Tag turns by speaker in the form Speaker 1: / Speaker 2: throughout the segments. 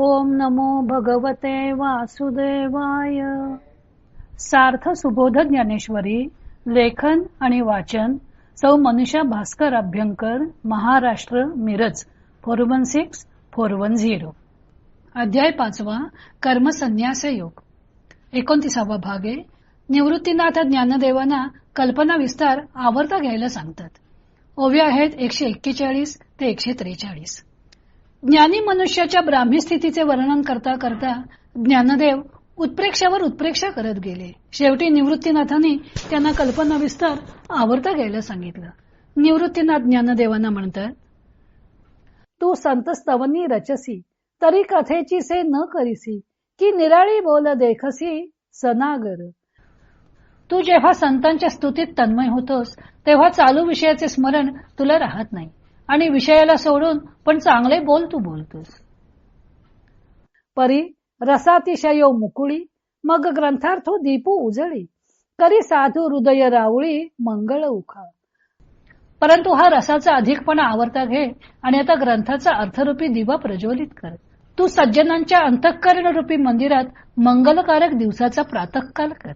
Speaker 1: ओम नमो भगवते वासुदेवाय. सार्थ सुबोध ज्ञानेश्वरी. लेखन आणि वाचन सौ मनीषा भास्कर अभ्यंकर, महाराष्ट्र, मिरज 416410. अध्याय 5. कर्मसन्यास योग. 29वा भाग आहे. निवृत्तीनाथ ज्ञानदेवांना कल्पना विस्तार आवर्ता घ्यायला सांगतात. ओव्या आहेत 141 ते 143. ज्ञानी मनुष्याच्या ब्राह्मी स्थितीचे वर्णन करता करता ज्ञानदेव उत्प्रेक्षावर उत्प्रेक्षा करत गेले. शेवटी निवृत्तीनाथांनी त्यांना कल्पना विस्तार आवर्ता घ्यायला सांगितलं. निवृत्तीनाथ ज्ञानदेवांना म्हणतात, तू संत स्तवनी रचसी तरी कथेची से न करीसी, की निराळी बोल देखसी सनागर. तू जेव्हा संतांच्या स्तुतीत तन्मय होतोस तेव्हा चालू विषयाचे स्मरण तुला राहत नाही आणि विषयाला सोडून पण चांगले बोल तू बोलतोस. परी रसातिशयो मुकुळी मग ग्रंथार्थो दीपू उजळी, करी साधू हृदय रावळी मंगळ उखा. परंतु हा रसाचा अधिकपणा आवर्ता घे आणि आता ग्रंथाचा अर्थरूपी दिवा प्रज्वलित कर. तू सज्जनांच्या अंतःकरण रूपी मंदिरात मंगलकारक दिवसाचा प्रातःकाल कर.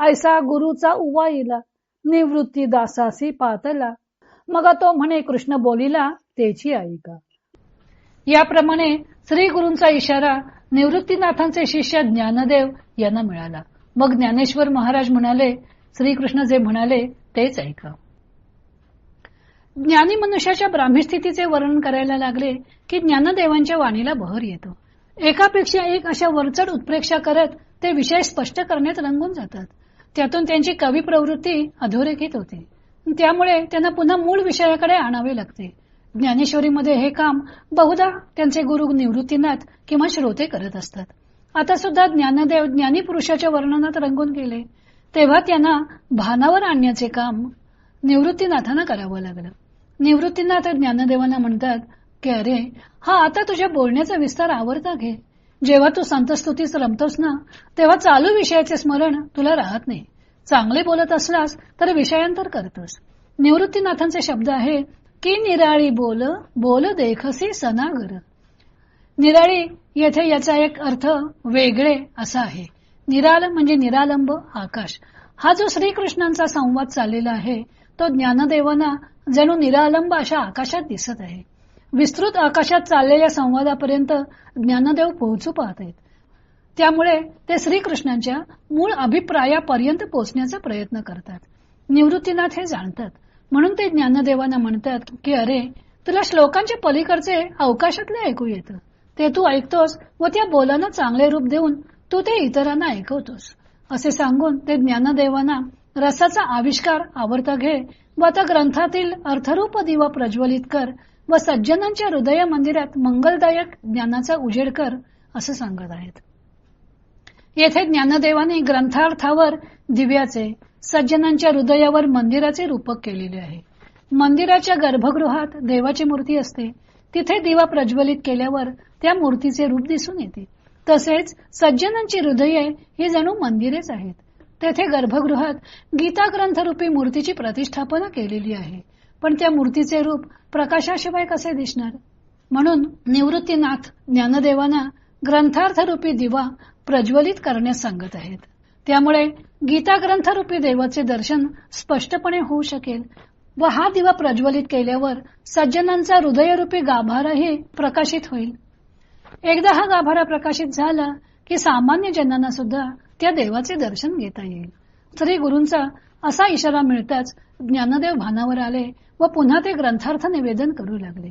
Speaker 1: ऐसा गुरुचा उवाईला निवृत्ती दासासी पातला, मग तो म्हणे कृष्ण बोलिला तेची ऐका. याप्रमाणे श्री गुरूंचा इशारा निवृत्तीनाथांचे शिष्य ज्ञानदेव यांना मिळाला. मग ज्ञानेश्वर महाराज म्हणाले, श्रीकृष्ण जे म्हणाले तेच ऐका. ज्ञानी मनुष्याच्या ब्राह्मी स्थितीचे वर्णन करायला लागले की ज्ञानदेवांच्या वाणीला बहर येतो. एकापेक्षा एक अशा वरचढ उत्प्रेक्षा करत ते विषय स्पष्ट करण्यात रंगून जातात. त्यातून त्यांची कवी प्रवृत्ती अधोरेखित होते. त्यामुळे त्यांना पुन्हा मूळ विषयाकडे आणावे लागते. ज्ञानेश्वरीमध्ये हे काम बहुधा त्यांचे गुरु निवृत्तीनाथ किंवा श्रोते करत असतात. आता सुद्धा ज्ञानदेव ज्ञानी पुरुषाच्या वर्णनात रंगून गेले तेव्हा त्यांना भानावर आणण्याचे काम निवृत्तीनाथांना करावं लागलं. निवृत्तीनाथ ज्ञानदेवांना म्हणतात की अरे हा आता तुझ्या बोलण्याचा विस्तार आवर्ता घे. जेव्हा तू संतस्तुतीस रमतोस ना तेव्हा चालू विषयाचे स्मरण तुला राहत नाही. चांगले बोलत असलास तर विषयांतर करतोस. निवृत्तीनाथांचे शब्द आहे की निराळी बोल बोल देखसी सनागर. निराळी येथे याचा एक अर्थ वेगळे असा आहे. निराल म्हणजे निरालंब आकाश. हा जो श्रीकृष्णांचा संवाद चाललेला आहे तो ज्ञानदेवांना जणू निरालंब अशा आकाशात दिसत आहे. विस्तृत आकाशात चाललेल्या संवादापर्यंत ज्ञानदेव पोहोचू पाहत आहेत. त्यामुळे ते श्रीकृष्णांच्या मूळ अभिप्रायापर्यंत पोहोचण्याचा प्रयत्न करतात. निवृत्तीनाथ हे जाणतात म्हणून ते ज्ञानदेवांना म्हणतात की अरे तुला श्लोकांच्या पलीकडचे अवकाशातले ऐकू येतं. ते तू ऐकतोस व त्या बोलांना चांगले रूप देऊन तू ते इतरांना ऐकवतोस. असे सांगून ते ज्ञानदेवांना रसाचा आविष्कार आवर्ता घे व आता ग्रंथातील अर्थरूप दिवा प्रज्वलित कर व सज्जनांच्या हृदय मंदिरात मंगलदायक ज्ञानाचा उजेड कर असं सांगत आहेत. येथे ज्ञानदेवाने ग्रंथार्थावर दिव्याचे, सज्जनांच्या हृदयावर मंदिराचे रूपक केलेले आहे. मंदिराच्या गर्भगृहात देवाची मूर्ती असते. तिथे दिवा प्रज्वलित केल्यावर त्या मूर्तीचे रूप दिसून येते. तसेच सज्जनांची हृदये ही जणू मंदिरेच आहेत. तेथे गर्भगृहात गीता ग्रंथरूपी मूर्तीची प्रतिष्ठापना केलेली आहे. पण त्या मूर्तीचे रूप प्रकाशाशिवाय कसे दिसणार? म्हणून निवृत्तीनाथ ज्ञानदेवांना ग्रंथार्थरूपी दिवा प्रज्वलित करण्यास सांगत आहेत. त्यामुळे गीता ग्रंथरूपी देवाचे दर्शन स्पष्टपणे होऊ शकेल व हा दिवा प्रज्वलित केल्यावर सज्जनांचा हृदयरूपी गाभाराही प्रकाशित होईल. एकदा हा गाभारा प्रकाशित झाला की सामान्य जनांना सुद्धा त्या देवाचे दर्शन घेता येईल. श्री गुरूंचा असा इशारा मिळताच ज्ञानदेव भानावर आले व पुन्हा ते ग्रंथार्थ निवेदन करू लागले.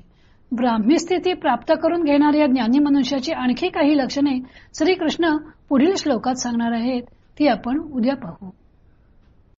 Speaker 1: ब्राह्मी स्थिती प्राप्त करून घेणाऱ्या ज्ञानी मनुष्याची आणखी काही लक्षणे श्रीकृष्ण पुढील श्लोकात सांगणार आहेत ती आपण उद्या पाहू.